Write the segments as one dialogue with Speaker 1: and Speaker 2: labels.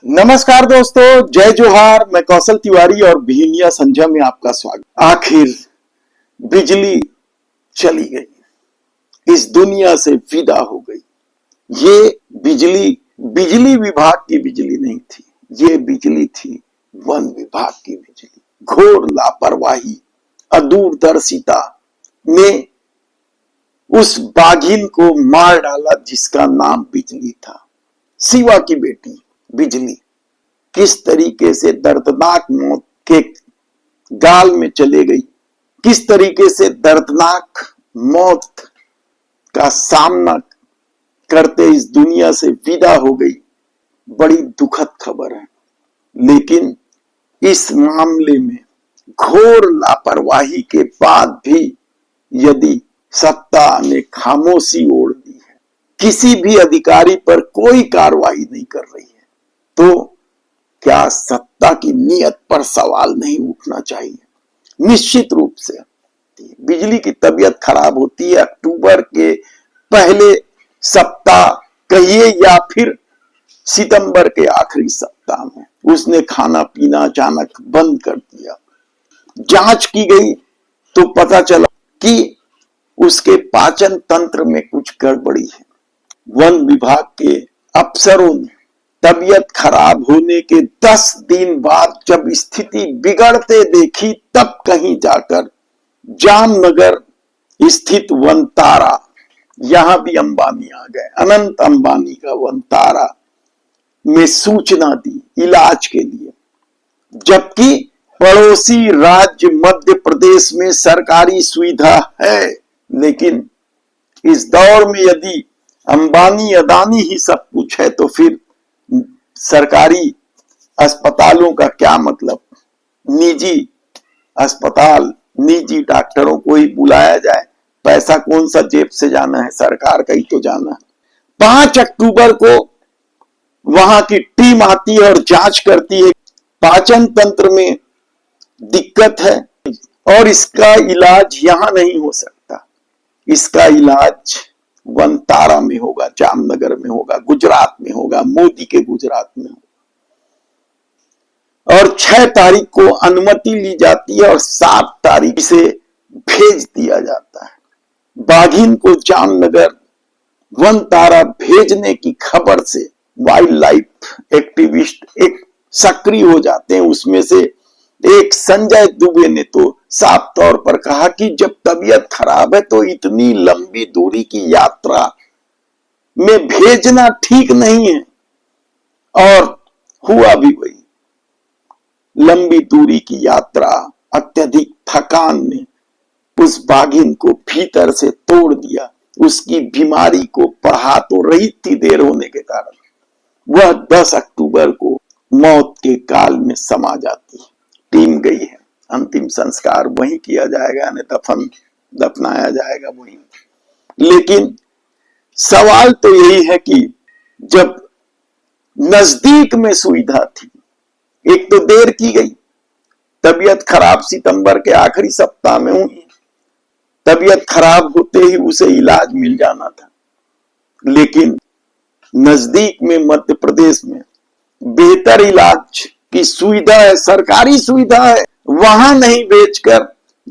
Speaker 1: नमस्कार दोस्तों, जय जोहार। मैं कौशल तिवारी और भिनिया संध्या में आपका स्वागत। आखिर बिजली चली गई, इस दुनिया से विदा हो गई। ये बिजली विभाग की बिजली नहीं थी, ये बिजली थी वन विभाग की बिजली। घोर लापरवाही, अदूरदर्शिता ने उस बाघिन को मार डाला जिसका नाम बिजली था। शिवा की बेटी बिजली किस तरीके से दर्दनाक मौत के गाल में चले गई, किस तरीके से दर्दनाक मौत का सामना करते इस दुनिया से विदा हो गई, बड़ी दुखद खबर है। लेकिन इस मामले में घोर लापरवाही के बाद भी यदि सत्ता ने खामोशी ओढ़ ली है, किसी भी अधिकारी पर कोई कार्रवाई नहीं कर रही है, तो क्या सत्ता की नीयत पर सवाल नहीं उठना चाहिए? निश्चित रूप से बिजली की तबीयत खराब होती है अक्टूबर के पहले सप्ताह कहिए या फिर सितंबर के आखिरी सप्ताह में। उसने खाना पीना अचानक बंद कर दिया। जांच की गई तो पता चला कि उसके पाचन तंत्र में कुछ गड़बड़ी है। वन विभाग के अफसरों ने तबीयत खराब होने के 10 दिन बाद जब स्थिति बिगड़ते देखी, तब कहीं जाकर जामनगर स्थित वनतारा, यहां भी अंबानी आ गए, अनंत अंबानी का वनतारा में सूचना दी इलाज के लिए। जबकि पड़ोसी राज्य मध्य प्रदेश में सरकारी सुविधा है, लेकिन इस दौर में यदि अंबानी अदानी ही सब कुछ है तो फिर सरकारी अस्पतालों का क्या मतलब? निजी अस्पताल, निजी डॉक्टरों को ही बुलाया जाए। पैसा कौन सा जेब से जाना है, सरकार का ही तो जाना है। 5 अक्टूबर को वहां की टीम आती है और जांच करती है, पाचन तंत्र में दिक्कत है और इसका इलाज यहां नहीं हो सकता। इसका इलाज वनतारा में होगा, जामनगर में होगा, गुजरात में होगा, मोदी के गुजरात में होगा। और 6 तारीख को अनुमति ली जाती है और 7 तारीख से भेज दिया जाता है। बाघिन को जामनगर वनतारा भेजने की खबर से वाइल्ड लाइफ एक्टिविस्ट एक सक्रिय हो जाते हैं। उसमें से एक संजय दुबे ने तो साफ तौर पर कहा कि जब तबीयत खराब है तो इतनी लंबी दूरी की यात्रा में भेजना ठीक नहीं है। और हुआ भी वही। लंबी दूरी की यात्रा, अत्यधिक थकान ने उस बाघिन को भीतर से तोड़ दिया। उसकी बीमारी को बढ़ा तो रही थी देर होने के कारण। वह 10 अक्टूबर को मौत के काल में समा जाती है। टीम गई है, अंतिम संस्कार वहीं किया जाएगा, दफनाया जाएगा वहीं। लेकिन सवाल तो यही है कि जब नजदीक में सुविधा थी, एक तो देर की गई, तबीयत खराब सितंबर के आखिरी सप्ताह में हुई, तबीयत खराब होते ही उसे इलाज मिल जाना था। लेकिन नजदीक में मध्य प्रदेश में बेहतर इलाज की सुविधा है, सरकारी सुविधा है, वहां नहीं भेजकर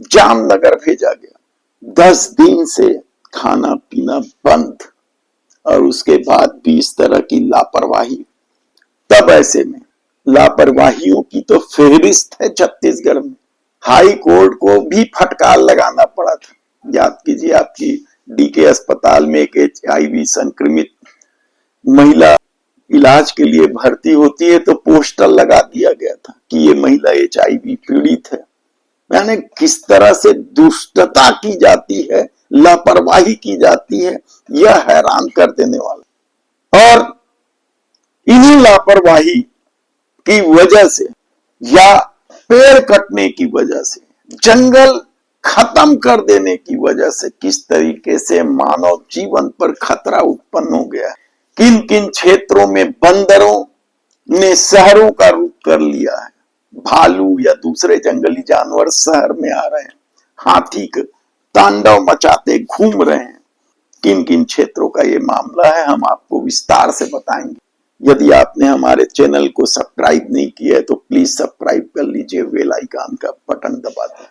Speaker 1: जामनगर भेजा गया। 10 दिन से खाना पीना बंद और उसके बाद भी इस तरह की लापरवाही। तब ऐसे में लापरवाहियों की तो फेहरिस्त है छत्तीसगढ़ में। हाई कोर्ट को भी फटकार लगाना पड़ा था। याद कीजिए, आपकी डीके अस्पताल में एक HIV संक्रमित महिला इलाज के लिए भर्ती होती है तो पोस्टर लगा दिया गया था कि ये महिला HIV पीड़ित है। यानी किस तरह से दुष्टता की जाती है, लापरवाही की जाती है, यह हैरान कर देने वाला। और इन्हीं लापरवाही की वजह से या पेड़ कटने की वजह से, जंगल खत्म कर देने की वजह से किस तरीके से मानव जीवन पर खतरा उत्पन्न हो गया है। किन किन क्षेत्रों में बंदरों ने शहरों का रूप कर लिया है। भालू या दूसरे जंगली जानवर शहर में आ रहे हैं, हाथी तांडव मचाते घूम रहे हैं। किन किन क्षेत्रों का ये मामला है, हम आपको विस्तार से बताएंगे। यदि आपने हमारे चैनल को सब्सक्राइब नहीं किया है तो प्लीज सब्सक्राइब कर लीजिए, बेल आइकन का बटन दबा दीजिए।